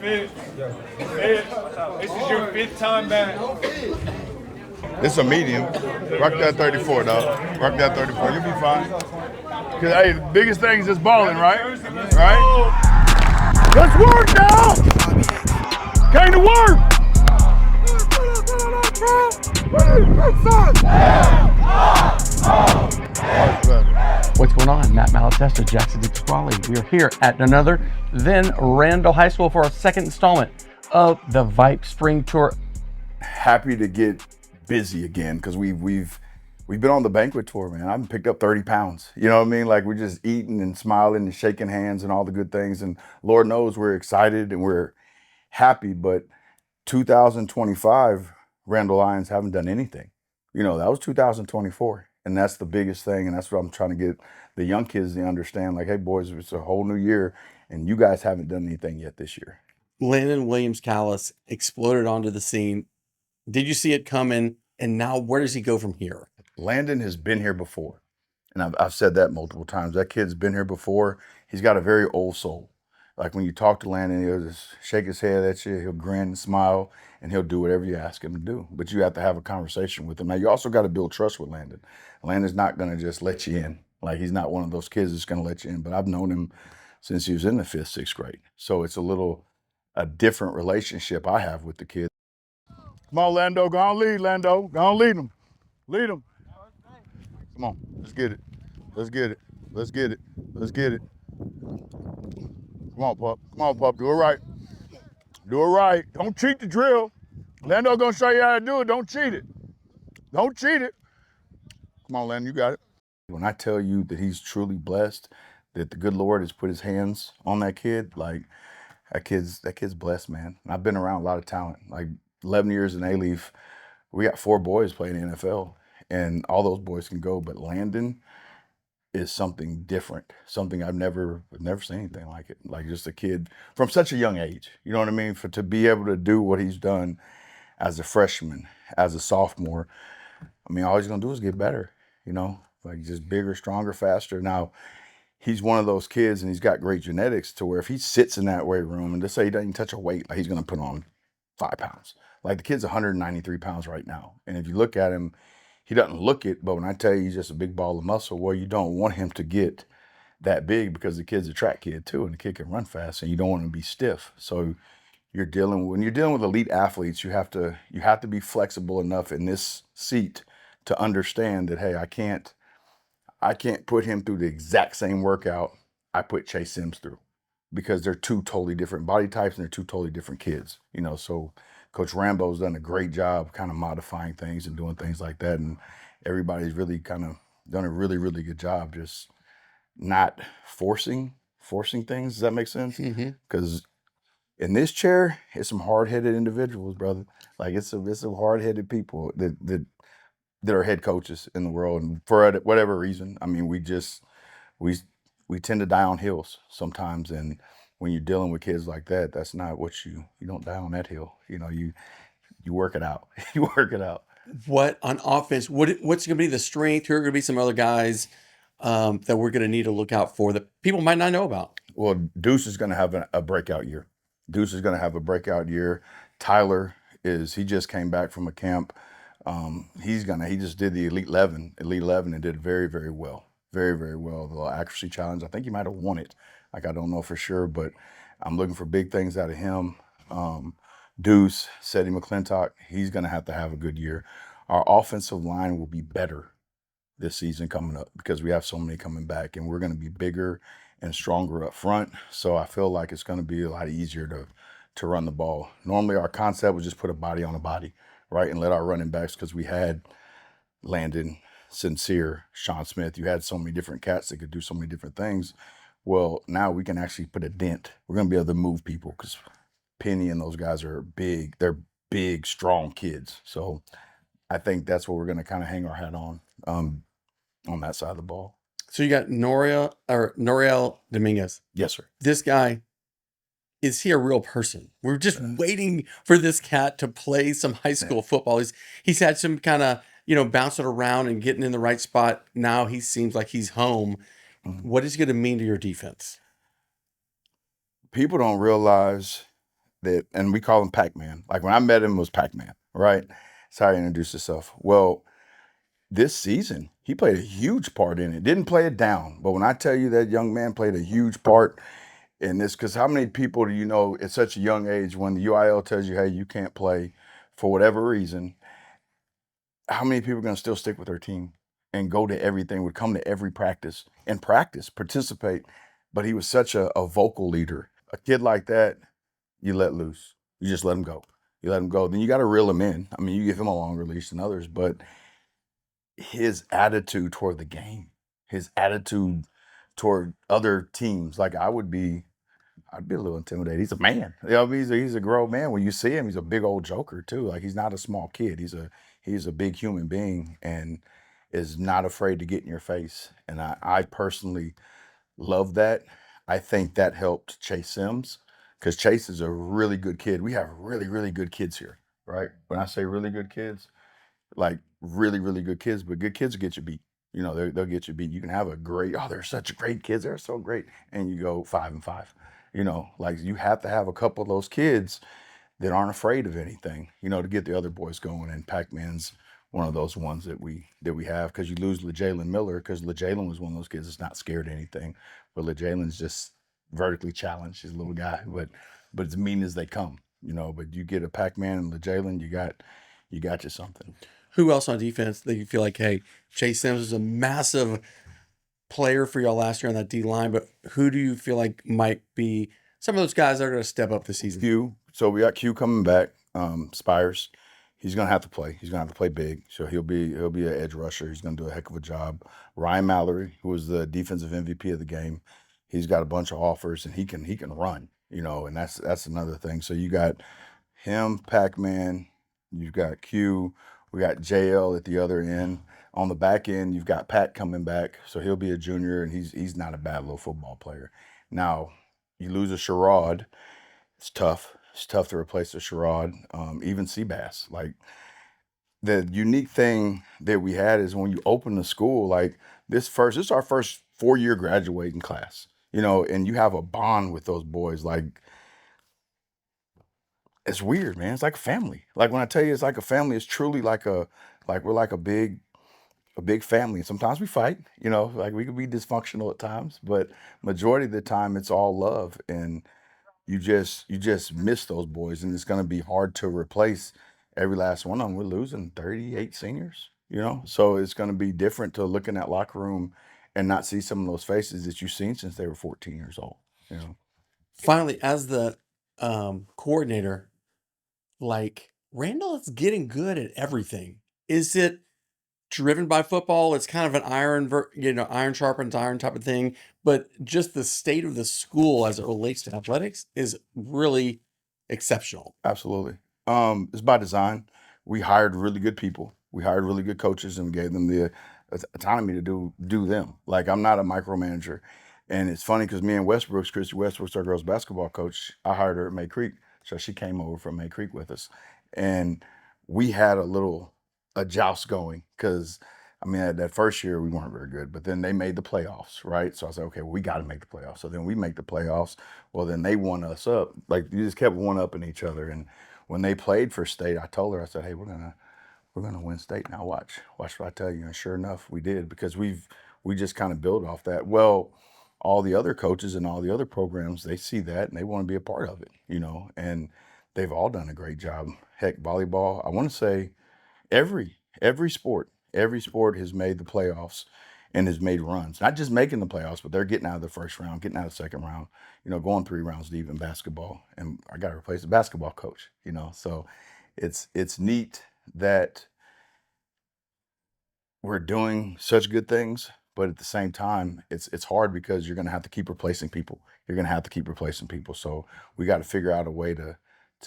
Fitz. This is your 5th time back. It's a medium. Rock that 34, dog. Rock that 34. You'll be fine. Because, hey, the biggest thing is just balling, right? Right? Let's work now! Came to work! What's going on? Matt Malatesta, txhsfb. We are here at another then Randle High School for our second installment of the VYPE Spring Tour. Happy to get busy again because we've been on the banquet tour, man. I've picked up 30 pounds. You know what I mean? Like, we're just eating and smiling and shaking hands and all the good things. And Lord knows we're excited and we're happy. But 2025, Randle Lions haven't done anything. You know, that was 2024. And that's the biggest thing. And that's what I'm trying to get the young kids to understand. Like, hey, boys, it's a whole new year. And you guys haven't done anything yet this year. Landon Williams-callis exploded onto the scene. Did you see it coming? And now where does he go from here? Landon has been here before. And I've said that multiple times. That kid's been here before. He's got a very old soul. Like, when you talk to Landon, he'll just shake his head at you. He'll grin and smile, and he'll do whatever you ask him to do. But you have to have a conversation with him. Now, you also got to build trust with Landon. Landon's not going to just let you in. Like, he's not one of those kids that's going to let you in. But I've known him since he was in the 5th, 6th grade. So it's a different relationship I have with the kid. Come on, Lando. Go on, lead, Lando. Go on, lead him. Lead him. Come on. Let's get it. Let's get it. Let's get it. Let's get it. Come on, pup. Come on, pup. Do it right. Do it right. Don't cheat the drill. Lando gonna show you how to do it. Don't cheat it. Don't cheat it. Come on, Landon. You got it. When I tell you that he's truly blessed, that the good Lord has put his hands on that kid, like, that kid's blessed, man. And I've been around a lot of talent. Like, 11 years in A-Leaf, we got 4 boys playing in the NFL, and all those boys can go. But Landon is something different, something I've never seen anything like it. Like, just a kid from such a young age, you know what I mean? To be able to do what he's done as a freshman, as a sophomore, I mean, all he's gonna do is get better, you know? Like, just bigger, stronger, faster. Now, he's one of those kids, and he's got great genetics to where if he sits in that weight room and just say he doesn't touch a weight, like, he's gonna put on 5 pounds. Like, the kid's 193 pounds right now. And if you look at him, he doesn't look it, but when I tell you he's just a big ball of muscle, well, you don't want him to get that big because the kid's a track kid too, and the kid can run fast, and you don't want him to be stiff. So when you're dealing with elite athletes, you have to be flexible enough in this seat to understand that, hey, I can't put him through the exact same workout I put Chase Sims through, because they're 2 totally different body types and they're 2 totally different kids, you know. So Coach Rambo's done a great job kind of modifying things and doing things like that. And everybody's really kind of done a really, really good job just not forcing things. Does that make sense? Because in this chair, it's some hard-headed individuals, brother. Like, it's some hard-headed people that are head coaches in the world. And for whatever reason, I mean, we tend to die on hills sometimes. And when you're dealing with kids like that, that's not what you don't die on that hill. You know, you work it out. You work it out. What on offense? What's going to be the strength? Who are going to be some other guys that we're going to need to look out for that people might not know about? Well, Deuce is going to have a breakout year. Deuce is going to have a breakout year. Tyler he just came back from a camp. He just did the Elite 11 and did very, very well. Very, very well. The accuracy challenge, I think he might have won it. Like, I don't know for sure, but I'm looking for big things out of him. Deuce, Seti McClintock, he's going to have a good year. Our offensive line will be better this season coming up because we have so many coming back, and we're going to be bigger and stronger up front. So I feel like it's going to be a lot easier to run the ball. Normally, our concept was just put a body on a body, right, and let our running backs, because we had Landon, Sincere, Sean Smith. You had so many different cats that could do so many different things. Well, now we can actually put a dent. We're going to be able to move people because Penny and those guys are big. They're big, strong kids. So I think that's what we're going to kind of hang our hat on that side of the ball. So you got Norel Dominguez. Yes, sir. This guy, is he a real person? We're just waiting for this cat to play some high school football. He's had some kind of, bouncing around and getting in the right spot. Now he seems like he's home. What is it going to mean to your defense? People don't realize that, and we call him Pac-Man. Like when I met him, it was Pac-Man, right? That's how he introduced himself. Well, this season, he played a huge part in it. Didn't play it down, but when I tell you that young man played a huge part in this, because how many people do you know at such a young age when the UIL tells you, hey, you can't play for whatever reason, how many people are going to still stick with their team and go to everything, would come to every practice and practice, participate? But he was such a vocal leader. A kid like that, you let loose. You just let him go. You let him go. Then you got to reel him in. I mean, you give him a longer leash than others, but his attitude toward the game, his attitude toward other teams, like I'd be a little intimidated. He's a man. You know, he's a grown man. When you see him, he's a big old joker too. Like he's not a small kid. He's a big human being and is not afraid to get in your face. And I personally love that. I think that helped Chase Sims because Chase is a really good kid. We have really, really good kids here, right? When I say really good kids, like really, really good kids, but good kids will get you beat. You know, they'll get you beat. You can have a great, oh, they're such great kids. They're so great. And you go 5-5. You know, like you have to have a couple of those kids that aren't afraid of anything, you know, to get the other boys going. And Pac-Man's one of those ones that we have, because you lose LeJalen Miller, because LeJalen was one of those kids that's not scared of anything. But LeJalen's just vertically challenged. He's a little guy, but as mean as they come, you know. But you get a Pac-Man and LeJalen, you got you something. Who else on defense that you feel like, hey, Chase Sims is a massive player for y'all last year on that D line, but who do you feel like might be some of those guys that are going to step up this season? Q. So we got Q coming back. Spires. He's gonna have to play. He's gonna have to play big. So he'll be an edge rusher. He's gonna do a heck of a job. Ryan Mallory, who was the defensive MVP of the game, he's got a bunch of offers and he can run. You know, and that's another thing. So you got him, Pac-Man. You've got Q. We got JL at the other end. On the back end, you've got Pat coming back, so he'll be a junior, and he's not a bad little football player. Now, you lose a Sherrod, it's tough. It's tough to replace a Sherrod, even Seabass. Like, the unique thing that we had is when you open the school, like this is our first 4-year graduating class, you know, and you have a bond with those boys. Like, it's weird, man. It's like a family. Like when I tell you it's like a family, it's truly like we're like a big family. And sometimes we fight, you know, like we could be dysfunctional at times, but majority of the time it's all love. And you just miss those boys, and it's gonna be hard to replace every last one of them. We're losing 38 seniors, you know, so it's gonna be different to look in that locker room and not see some of those faces that you've seen since they were 14 years old, you know. Finally, as the coordinator, like Randle is getting good at everything. Is it driven by football? It's kind of an iron sharpens iron type of thing, but just the state of the school as it relates to athletics is really exceptional. Absolutely. It's by design. We hired really good people. We hired really good coaches and gave them the autonomy to do them. Like, I'm not a micromanager. And it's funny because me and Christy Westbrook's our girls basketball coach. I hired her at May Creek. So she came over from May Creek with us. And we had a joust going because, I mean, that first year we weren't very good, but then they made the playoffs, right? So I said, okay, well, we got to make the playoffs. So then we make the playoffs. Well, then they won us up. Like, you just kept one-upping each other. And when they played for state, I told her, I said, hey, we're gonna win state now. Watch what I tell you. And sure enough, we did, because we just kind of build off that. Well, all the other coaches and all the other programs, they see that and they want to be a part of it, you know, and they've all done a great job. Heck, volleyball, I want to say every sport has made the playoffs and has made runs. Not just making the playoffs, but they're getting out of the first round, getting out of the second round, you know, going 3 rounds deep in basketball. And I got to replace the basketball coach, you know. So it's neat that we're doing such good things, but at the same time, it's hard because you're going to have to keep replacing people. So we got to figure out a way to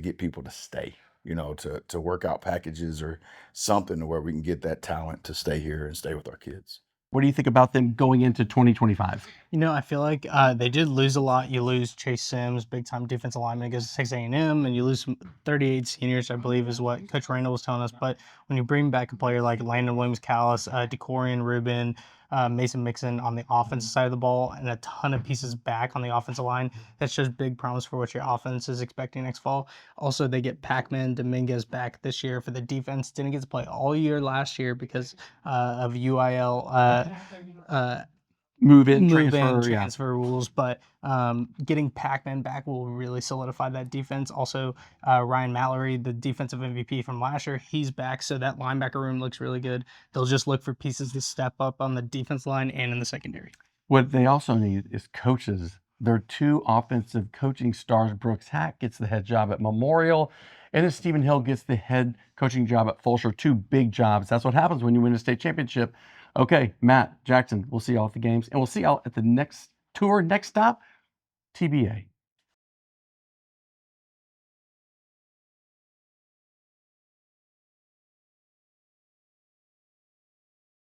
get people to stay, you know, to work out packages or something to where we can get that talent to stay here and stay with our kids. What do you think about them going into 2025? You know, I feel like they did lose a lot. You lose Chase Sims, big-time defensive lineman against Texas A&M, and you lose some 38 seniors, I believe is what Coach Randle was telling us. But when you bring back a player like Landon Williams-Callis, DeCorian Rubin, Mason Mixon on the offensive side of the ball, and a ton of pieces back on the offensive line. That shows big promise for what your offense is expecting next fall. Also, they get Pac-Man Dominguez back this year for the defense. Didn't get to play all year last year because of UIL Move in, transfer, yeah. transfer rules, but getting Pac-Man back will really solidify that defense. Also, Ryan Mallory, the defensive MVP from last year, he's back, so that linebacker room looks really good. They'll just look for pieces to step up on the defense line and in the secondary. What they also need is coaches. Their 2 offensive coaching stars, Brooks Hack gets the head job at Memorial, and then Stephen Hill gets the head coaching job at Fulshear. 2 big jobs. That's what happens when you win a state championship. Okay, Matt, Jackson, we'll see y'all at the games, and we'll see y'all at the next tour, next stop, TBA.